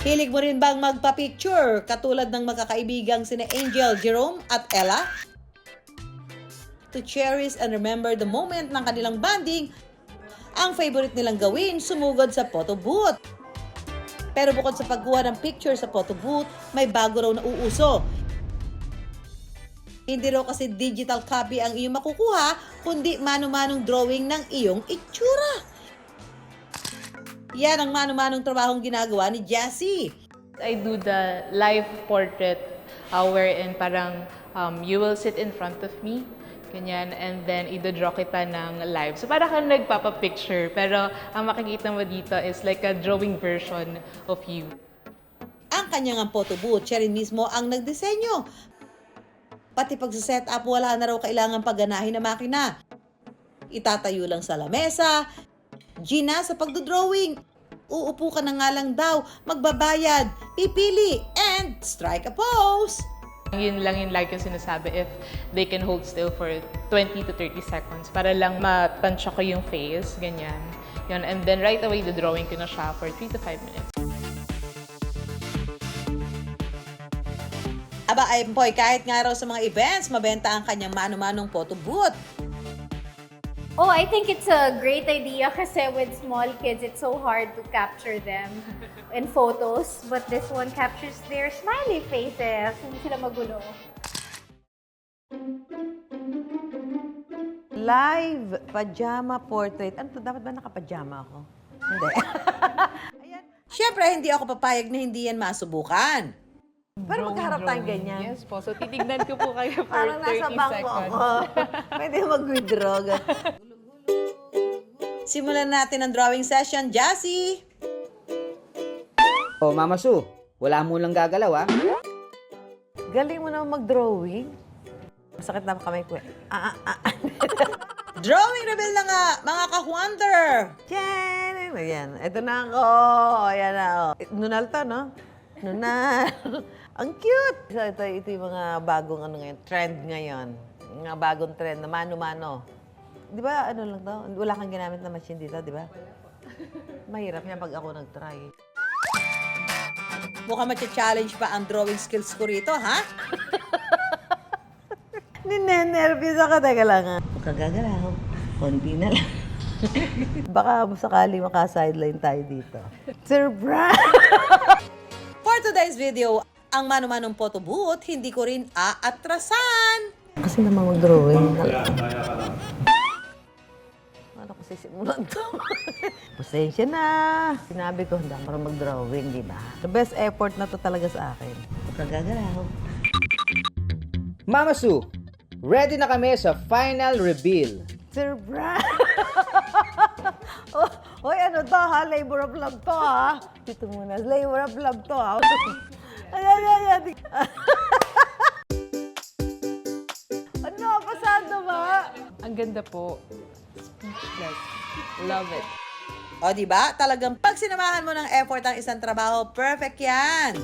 Hilig mo rin bang magpa-picture katulad ng magkakaibigang sina Angel, Jerome at Ella? To cherish and remember the moment ng kanilang bonding, ang favorite nilang gawin, sumugod sa photo booth. Pero bukod sa pagkuha ng picture sa photo booth, may bago raw na uuso. Hindi raw kasi digital copy ang iyong makukuha, kundi mano-manong drawing ng iyong itsura. Yan ang mano-manong trabahong ginagawa ni Jessie. I do the live portrait wherein parang you will sit in front of me, ganyan, and then i-draw kita ng live. So parang kang nagpapapicture, pero ang makikita mo dito is like a drawing version of you. Ang kanyang photo booth, siya rin mismo ang nagdisenyo. Pati pag set up, wala na raw kailangan pagganahin na makina. Itatayo lang sa lamesa, Gina sa pagdodrawing. Uupo ka na nga lang daw, magbabayad, pipili, and strike a pose. Yun lang yung like yung sinasabi, if they can hold still for 20 to 30 seconds para lang matansya ko yung face, ganyan. Yun, and then right away, the drawing ko na siya for 3 to 5 minutes. Aba, ay boy, kahit nga raw sa mga events, mabenta ang kanyang mano-manong photo booth. Oh, I think it's a great idea kasi with small kids, it's so hard to capture them in photos. But this one captures their smiley faces. Hindi sila magulo. Live pajama portrait. Ano to? Dapat ba nakapajama ako? Hindi. Siyempre, hindi ako papayag na hindi yan masubukan. Pero magkaharap tayong ganyan. Yes po. So, titignan ko po kayo for Parang 30 nasa bangko seconds. ako. Pwede mag-withdraw. Simulan natin ang drawing session, Jassy! Oh, Mama Su, wala mo lang gagalaw, ah. Galing mo naman mag-drawing. Masakit na kamay ko eh. Drawing reveal na nga, mga ka-wonder! Tiyan! Ayan. Ito na ako. Ayan na ako. Nunal to, no? Nunal. Ang cute! So, ito yung mga bagong ano ngayon, trend ngayon. Mga bagong trend na mano-mano. Di ba, ano lang to? Wala kang ginamit na machine dito, di ba? Mahirap niya pag ako nag-try. Mukhang matcha-challenge pa ang drawing skills ko rito, ha? Ninenervous ako. Teka lang, ha? Huwag kang gagalaw. Konti na lang. Baka sakali maka-sideline tayo dito. Surprise! For today's video, ang mano-manong photo booth, hindi ko rin aatrasan. Kasi naman mag-drawing. Ano ko sisimulan to? Pasensya na. Sinabi ko, hindi ako mag-drawing, di ba? The best effort na to talaga sa akin. Huwag kang gagalaw. Mama Su, ready na kami sa final reveal. Surprise! Oh, hoy, ano to ha? Labor of love to ha? Dito muna. Labor of love to ha? Ayan. Ano? Pasado ba? Ang ganda po. Speechless. Love it. O, di ba? Talagang pag sinamahan mo ng effort ang isang trabaho, perfect yan.